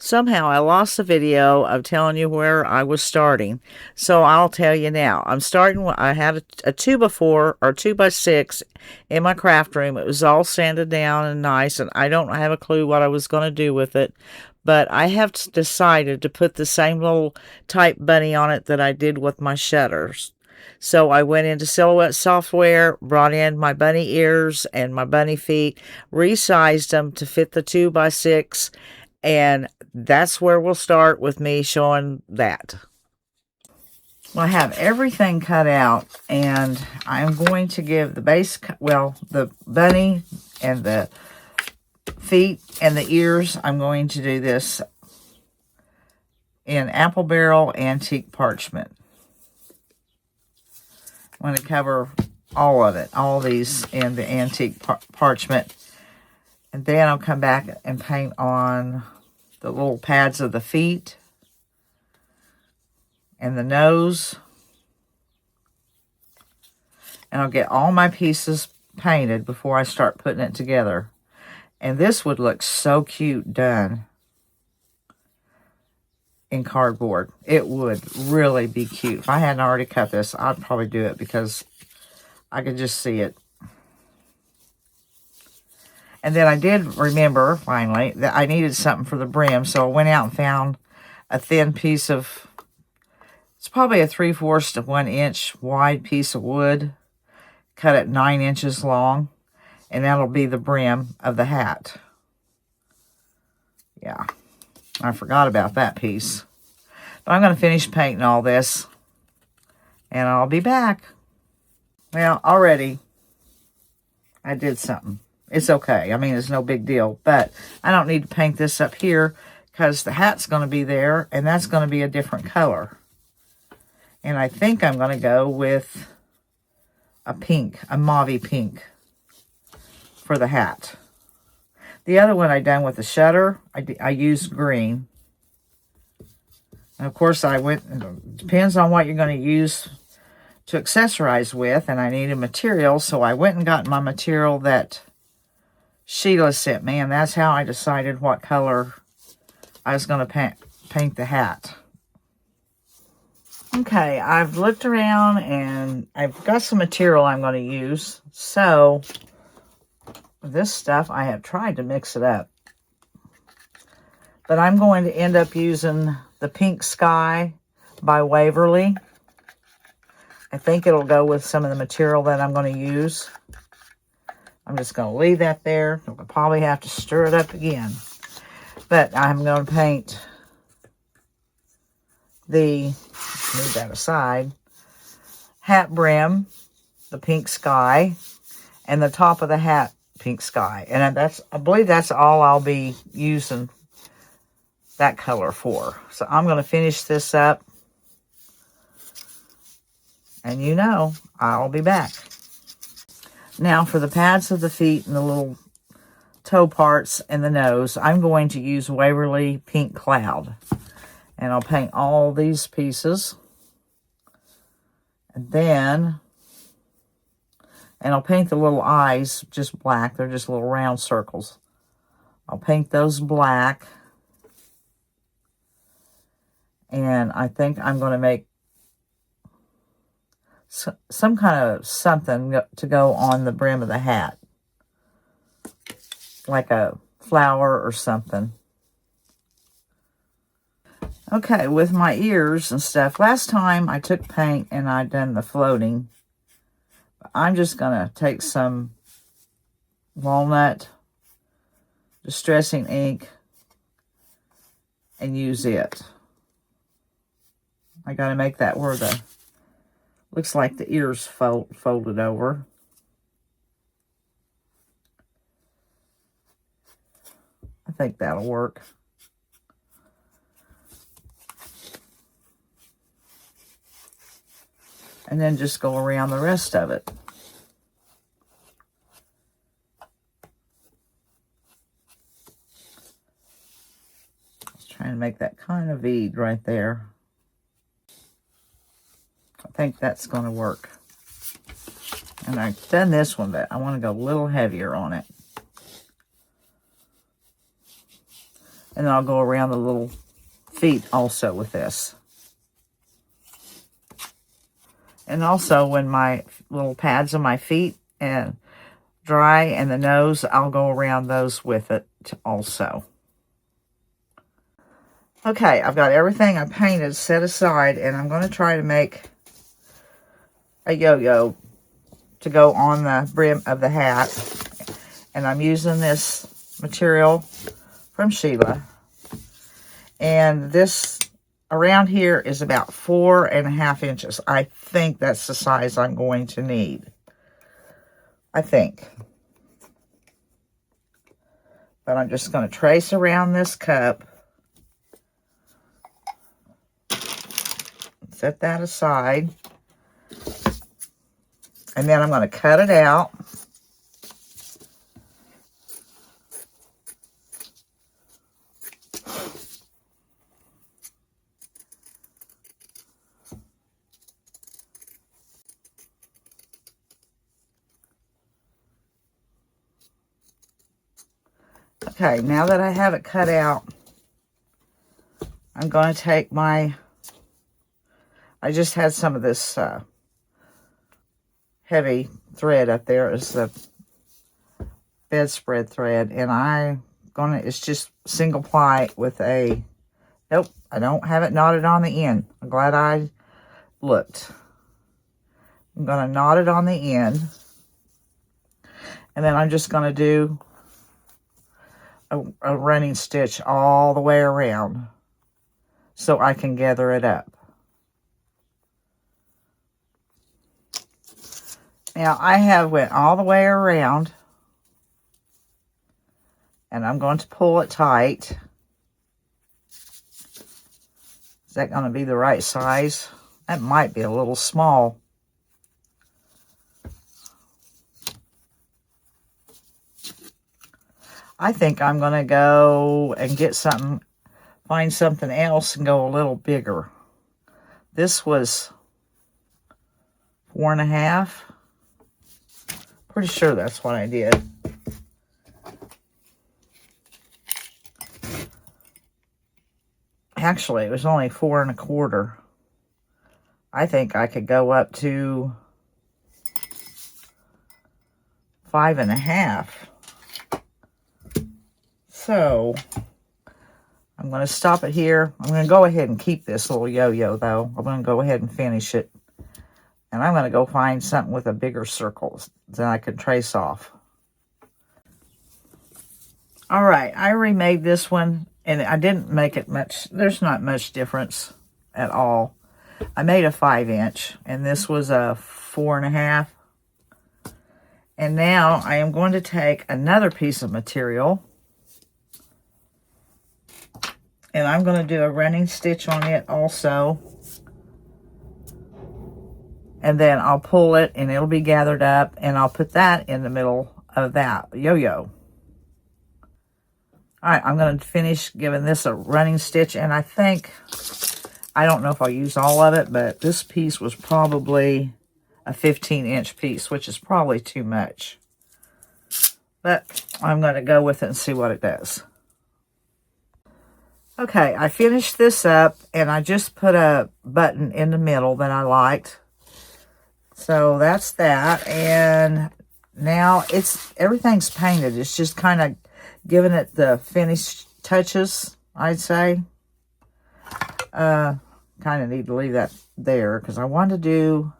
Somehow I lost the video of telling you where I was starting. So I'll tell you now. I'm starting, I had a 2x4 or 2x6 in my craft room. It was all sanded down and nice, and I don't have a clue what I was going to do with it. But I have decided to put the same little type bunny on it that I did with my shutters. So I went into Silhouette software, brought in my bunny ears and my bunny feet, resized them to fit the 2x6, and that's where we'll start with me showing that. Well, I have everything cut out, and I'm going to give the base, well, the bunny and the feet and the ears, I'm going to do this in apple barrel antique parchment. I'm going to cover all of it, all these in the antique parchment. And then I'll come back and paint on the little pads of the feet and the nose. And I'll get all my pieces painted before I start putting it together. And this would look so cute done in cardboard. It would really be cute. If I hadn't already cut this, I'd probably do it because I could just see it. And then I did remember, finally, that I needed something for the brim. So I went out and found a thin piece of, it's probably a 3/4 to 1 inch wide piece of wood. Cut it 9 inches long. And that'll be the brim of the hat. Yeah, I forgot about that piece. But I'm going to finish painting all this. And I'll be back. Well, already I did something. It's okay. I mean, it's no big deal. But I don't need to paint this up here because the hat's going to be there. And that's going to be a different color. And I think I'm going to go with a pink, a mauve pink for the hat. The other one I done with the shutter, I used green. And of course, I went, it depends on what you're going to use to accessorize with. And I needed material, so I went and got my material that Sheila sent me, and that's how I decided what color I was going to paint the hat. Okay, I've looked around, and I've got some material I'm going to use. So, this stuff, I have tried to mix it up. But I'm going to end up using the Pink Sky by Waverly. I think it'll go with some of the material that I'm going to use. I'm just going to leave that there. I'll probably have to stir it up again. But I'm going to paint the, move that aside, hat brim, the Pink Sky, and the top of the hat, Pink Sky. And that's, I believe that's all I'll be using that color for. So I'm going to finish this up. And you know, I'll be back. Now for the pads of the feet and the little toe parts and the nose, I'm going to use Waverly Pink Cloud. And I'll paint all these pieces. And then, and I'll paint the little eyes just black. They're just little round circles. I'll paint those black. And I think I'm going to make some kind of something to go on the brim of the hat. Like a flower or something. Okay, with my ears and stuff. Last time I took paint and I done the floating. I'm just going to take some walnut distressing ink and use it. I got to make that where the, looks like the ears folded over. I think that'll work. And then just go around the rest of it. Just trying to make that kind of bead right there. I think that's going to work. And I've done this one, but I want to go a little heavier on it. And then I'll go around the little feet also with this. And also when my little pads on my feet and dry and the nose, I'll go around those with it also. Okay, I've got everything I painted set aside, and I'm going to try to make a yo-yo to go on the brim of the hat. And I'm using this material from Sheila. And this around here is about 4.5 inches. I think that's the size I'm going to need. I think. But I'm just going to trace around this cup. Set that aside. And then I'm going to cut it out. Okay, now that I have it cut out, I'm going to take my, I just had some of this heavy thread up there. It's the bedspread thread, and it's just single ply with a, nope, I don't have it knotted on the end. I'm glad I looked. I'm going to knot it on the end, and then I'm just going to do a running stitch all the way around so I can gather it up. Now I have went all the way around, and I'm going to pull it tight. Is that going to be the right size? That might be a little small. I think I'm going to go and get something, find something else and go a little bigger. This was 4.5. Pretty sure that's what I did. Actually, it was only 4.25. I think I could go up to 5.5. So, I'm going to stop it here. I'm going to go ahead and keep this little yo-yo, though. I'm going to go ahead and finish it. And I'm going to go find something with a bigger circle that I can trace off. All right, I remade this one, and I didn't make it much. There's not much difference at all. I made a 5-inch, and this was a 4.5. And now I am going to take another piece of material, and I'm going to do a running stitch on it also. And then I'll pull it, and it'll be gathered up, and I'll put that in the middle of that yo-yo. All right, I'm going to finish giving this a running stitch, and I think, I don't know if I'll use all of it, but this piece was probably a 15-inch piece, which is probably too much. But I'm going to go with it and see what it does. Okay, I finished this up, and I just put a button in the middle that I liked. So that's that, and now everything's painted. It's just kind of giving it the finished touches, I'd say. Kind of need to leave that there because I want to do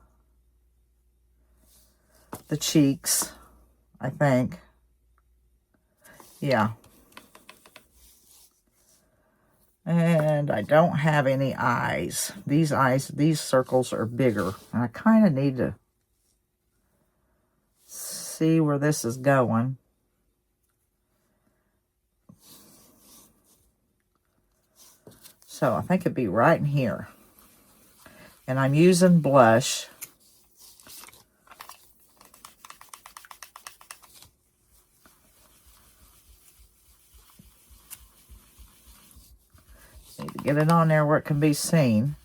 the cheeks, I think. Yeah. And I don't have any eyes. These circles are bigger. And I kind of need to see where this is going. So I think it'd be right in here. And I'm using blush. Need to get it on there where it can be seen.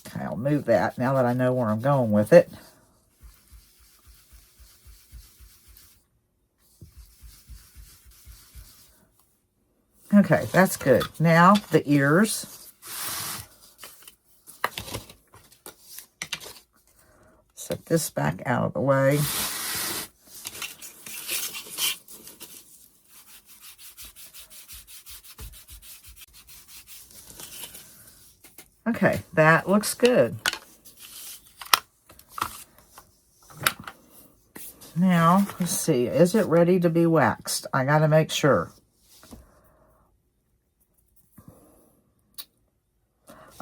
Okay, I'll I'll move that now that I know where I'm going with it. Okay, that's good. Now the ears. Set this back out of the way. Okay, that looks good. Now, let's see. Is it ready to be waxed? I got to make sure.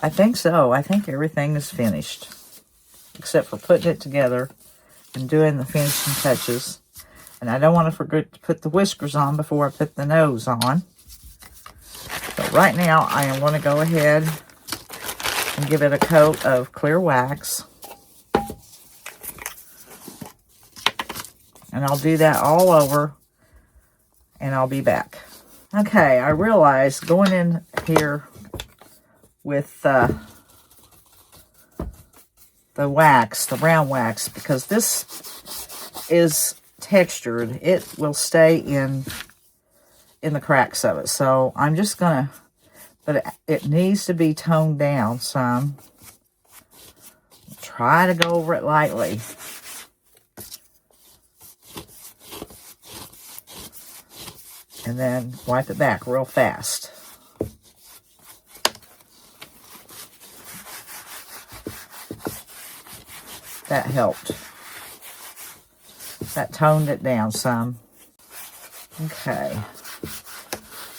I think so. I think everything is finished, except for putting it together and doing the finishing touches. And I don't want to forget to put the whiskers on before I put the nose on. But right now, I am going to go ahead and give it a coat of clear wax. And I'll do that all over, and I'll be back. Okay, I realized going in here with the wax, the brown wax, because this is textured, it will stay in the cracks of it. So I'm just gonna, but it needs to be toned down some. Try to go over it lightly. And then wipe it back real fast. That helped. That toned it down some. Okay.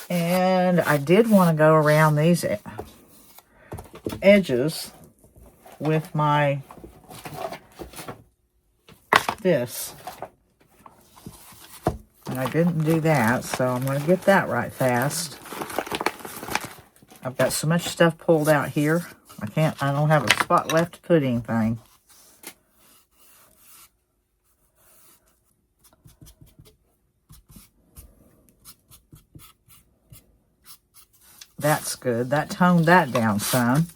And I did want to go around these edges with my this. And I didn't do that, so I'm going to get that right fast. I've got so much stuff pulled out here. I don't have a spot left to put anything. That's good. That toned that down some.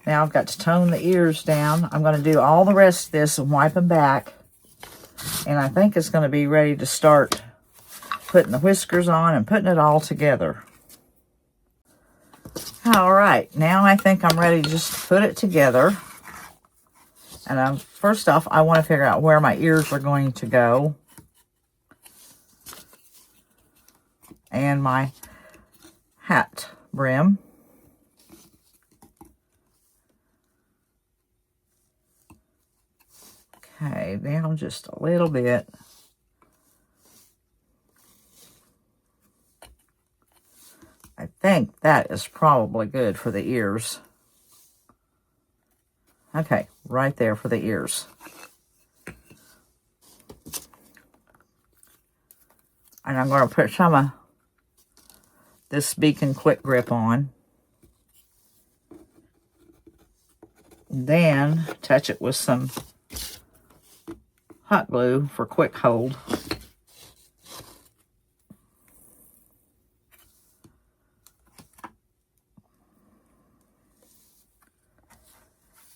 Now I've got to tone the ears down. I'm going to do all the rest of this and wipe them back. And I think it's going to be ready to start putting the whiskers on and putting it all together. All right, now I think I'm ready just to put it together. And first off, I want to figure out where my ears are going to go. And my hat brim. Okay, down just a little bit. I think that is probably good for the ears. Okay, right there for the ears. And I'm going to put some of this Beacon Quick Grip on. Then touch it with some hot glue for quick hold.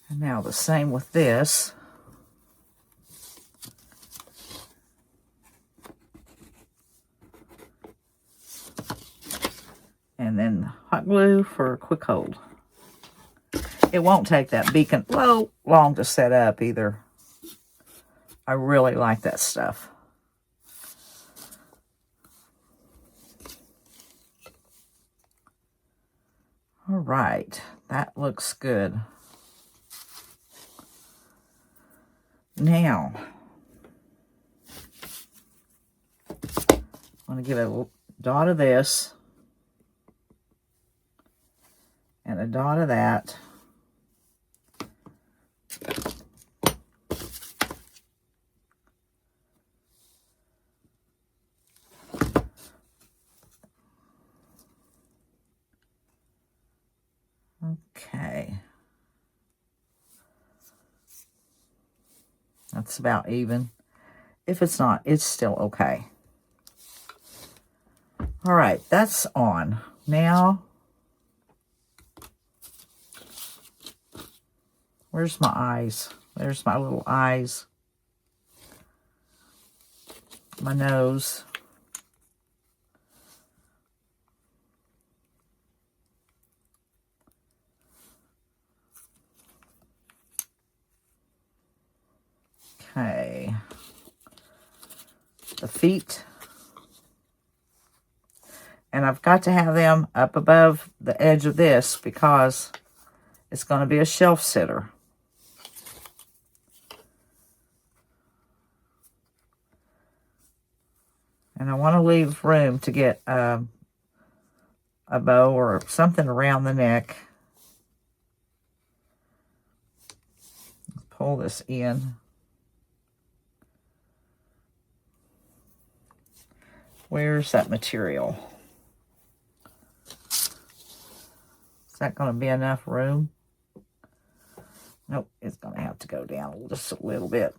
And now the same with this. And then hot glue for a quick hold. It won't take that Beacon long to set up either. I really like that stuff. All right, that looks good. Now, I'm going to give it a dot of this and a dot of that. Okay. That's about even. If it's not, it's still okay. All right, that's on. Now, Where's my eyes? There's my little eyes. My nose. Okay. The feet. And I've got to have them up above the edge of this because it's going to be a shelf sitter. And I want to leave room to get a bow or something around the neck. Pull this in. Where's that material? Is that going to be enough room? Nope, it's going to have to go down just a little bit.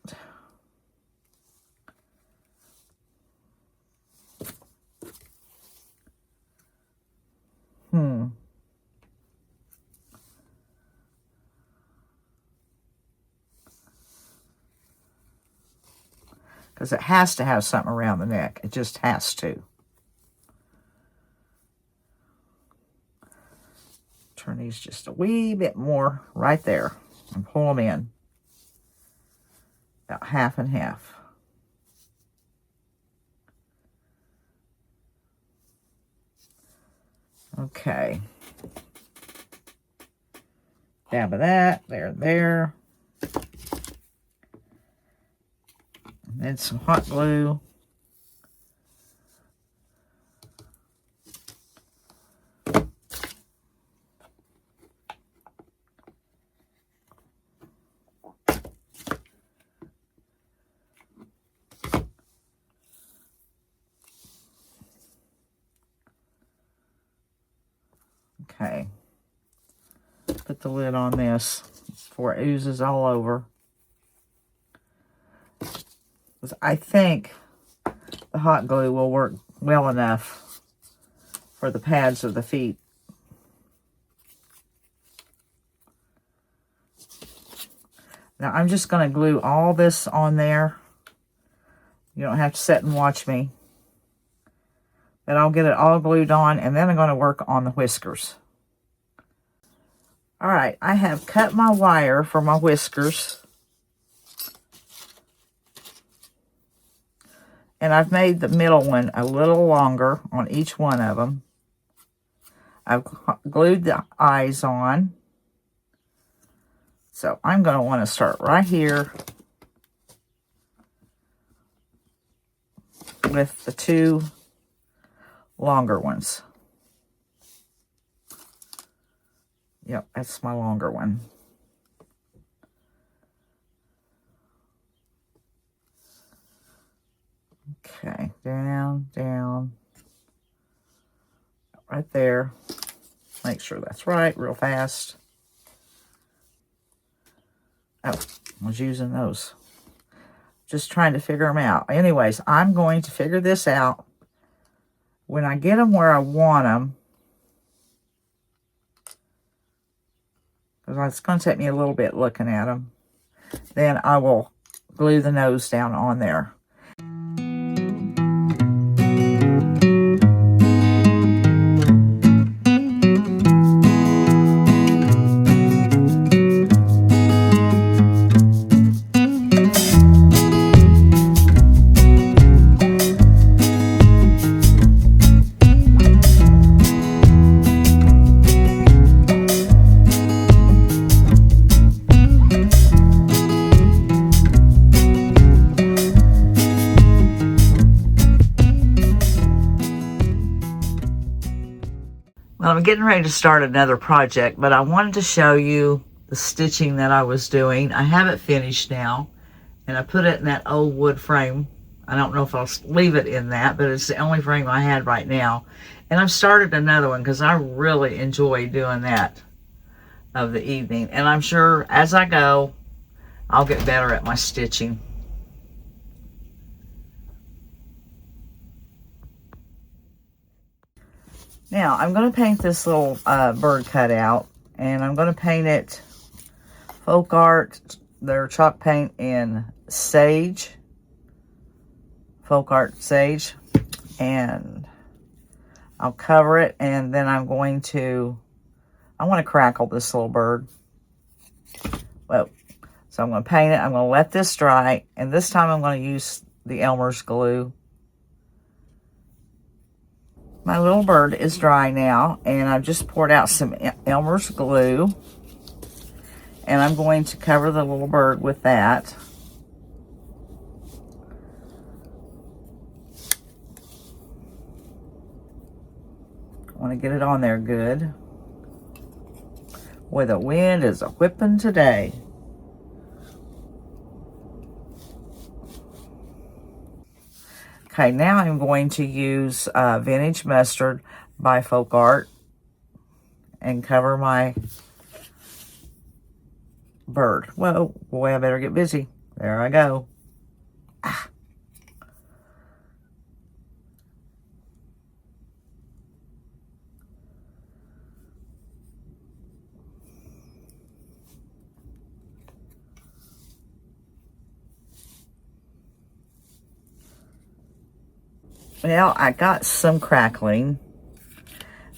Because it has to have something around the neck. It just has to. Turn these just a wee bit more right there and pull them in. About half and half. Okay. Dab of that, there. And then some hot glue. Okay. Put the lid on this before it oozes all over. I think the hot glue will work well enough for the pads of the feet. Now I'm just going to glue all this on there. You don't have to sit and watch me. But I'll get it all glued on, and then I'm going to work on the whiskers. All right, I have cut my wire for my whiskers. And I've made the middle one a little longer on each one of them. I've glued the eyes on. So I'm going to want to start right here with the two longer ones. Yep, that's my longer one. Okay, down, right there. Make sure that's right, real fast. Oh, I was using those. Just trying to figure them out. Anyways, I'm going to figure this out. When I get them where I want them, because it's going to take me a little bit looking at them, then I will glue the nose down on there. Well, I'm getting ready to start another project, but I wanted to show you the stitching that I was doing. I have it finished now, and I put it in that old wood frame. I don't know if I'll leave it in that, but it's the only frame I had right now. And I've started another one because I really enjoy doing that of the evening. And I'm sure as I go, I'll get better at my stitching. Now, I'm going to paint this little bird cutout, and I'm going to paint it Folk Art, their chalk paint in Sage. Folk Art Sage. And I'll cover it, and then I want to crackle this little bird. Well, so I'm going to paint it. I'm going to let this dry, and this time I'm going to use the Elmer's glue. My little bird is dry now, and I've just poured out some Elmer's glue, and I'm going to cover the little bird with that. I want to get it on there good. Boy, the wind is a whipping today. Okay, now I'm going to use Vintage Mustard by Folk Art and cover my bird. Whoa, boy, I better get busy. There I go. Ah. Well, I got some crackling.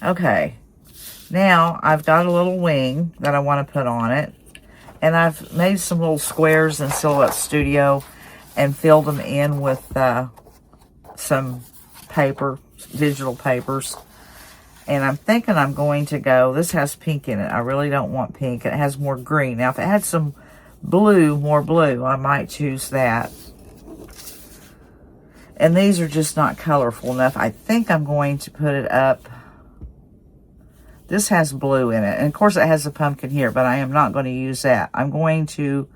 Okay, now I've got a little wing that I want to put on it. And I've made some little squares in Silhouette Studio and filled them in with some paper, digital papers. And I'm thinking I'm going to go, this has pink in it. I really don't want pink. It has more green. Now, if it had some blue, more blue, I might choose that. And these are just not colorful enough. I think I'm going to put it up. This has blue in it. And of course it has a pumpkin here, but I am not going to use that. I'm going to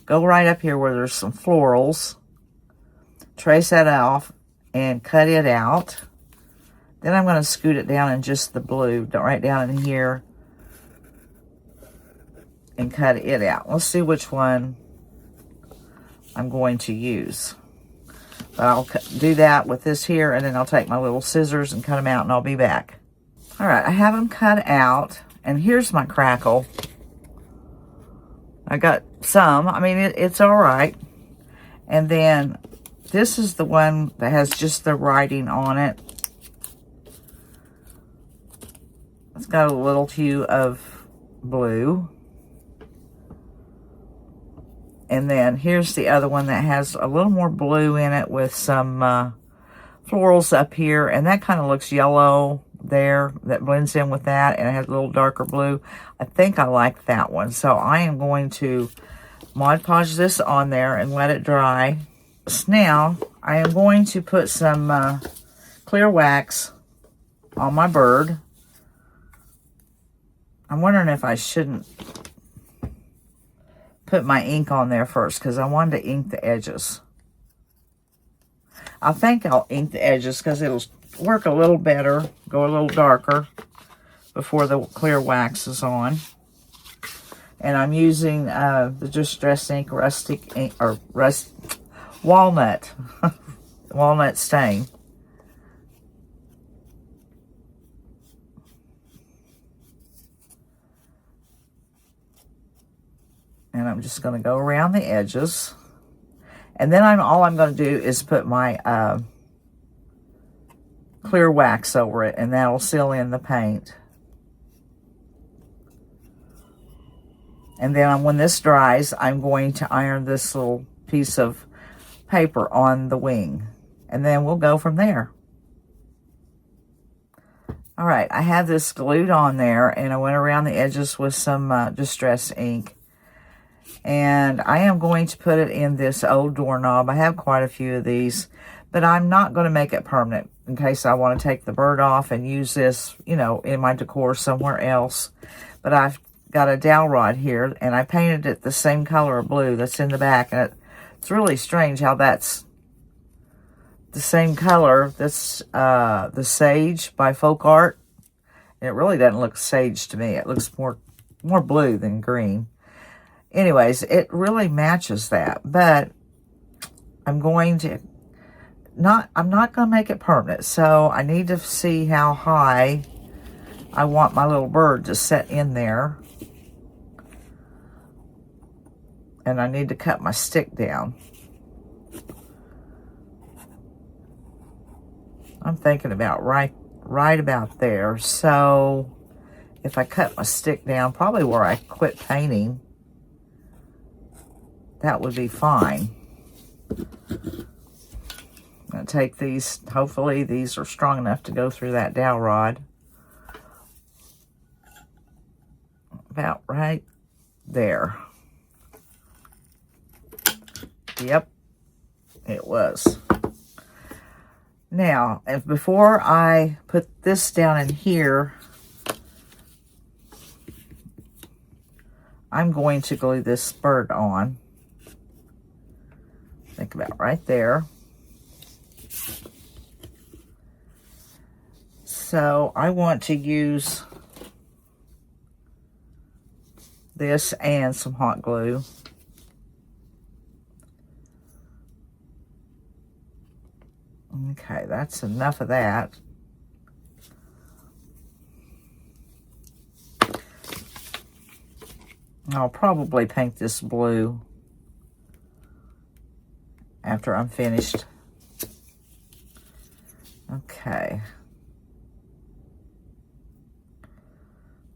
go right up here where there's some florals. Trace that off and cut it out. Then I'm going to scoot it down in just the blue. Right down in here. And cut it out. Let's see which one I'm going to use. But I'll do that with this here, and then I'll take my little scissors and cut them out, and I'll be back. All right, I have them cut out, and here's my crackle. I got some. I mean, it's all right. And then this is the one that has just the writing on it. It's got a little hue of blue. And then here's the other one that has a little more blue in it with some florals up here. And that kind of looks yellow there. That blends in with that. And it has a little darker blue. I think I like that one. So I am going to Mod Podge this on there and let it dry. So now I am going to put some clear wax on my bird. I'm wondering if I shouldn't put my ink on there first, because I wanted to ink the edges. I think I'll ink the edges because it'll work a little better, go a little darker before the clear wax is on. And I'm using the Distress Ink Rustic ink, or Walnut, Walnut Stain. And I'm just going to go around the edges. And then all I'm going to do is put my clear wax over it. And that'll seal in the paint. And then when this dries, I'm going to iron this little piece of paper on the wing. And then we'll go from there. All right, I have this glued on there. And I went around the edges with some Distress ink. And I am going to put it in this old doorknob. I have quite a few of these, but I'm not going to make it permanent in case I want to take the bird off and use this, you know, in my decor somewhere else. But I've got a dowel rod here, and I painted it the same color of blue that's in the back. And it's really strange how that's the same color. That's the Sage by Folk Art. And it really doesn't look sage to me. It looks more blue than green. Anyways, it really matches that, but I'm not going to make it permanent. So I need to see how high I want my little bird to set in there. And I need to cut my stick down. I'm thinking about right about there. So if I cut my stick down, probably where I quit painting, that would be fine. I'm going to take these, hopefully these are strong enough to go through that dowel rod. About right there. Yep, it was. Now, if before I put this down in here, I'm going to glue this spurt on. Think about right there. So I want to use this and some hot glue. Okay, that's enough of that. I'll probably paint this blue after I'm finished. Okay.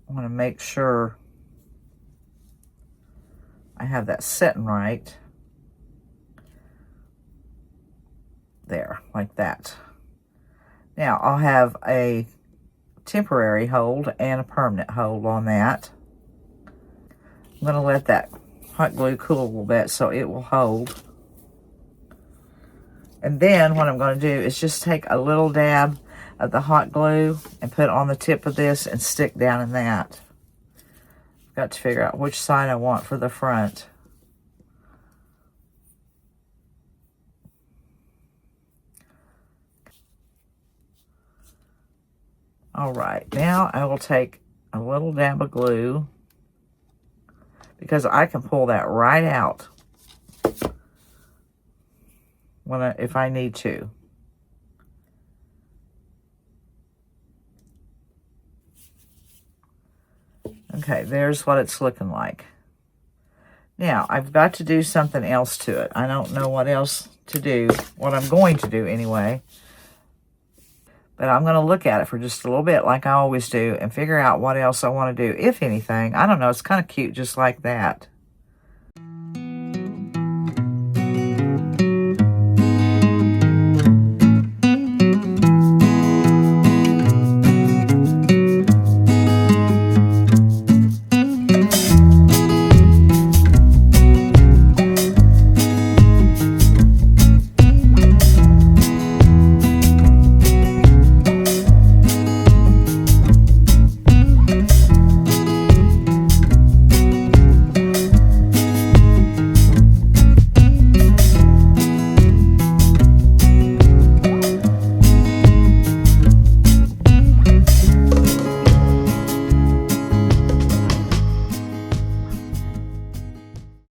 I want to make sure I have that setting right. There, like that. Now, I'll have a temporary hold and a permanent hold on that. I'm going to let that hot glue cool a little bit so it will hold. And then what I'm going to do is just take a little dab of the hot glue and put it on the tip of this and stick down in that. I've got to figure out which side I want for the front. All right, now I will take a little dab of glue because I can pull that right out if I need to. Okay, there's what it's looking like. Now, I've got to do something else to it. I don't know what else to do, what I'm going to do anyway. But I'm going to look at it for just a little bit like I always do and figure out what else I want to do, if anything. I don't know, it's kind of cute just like that.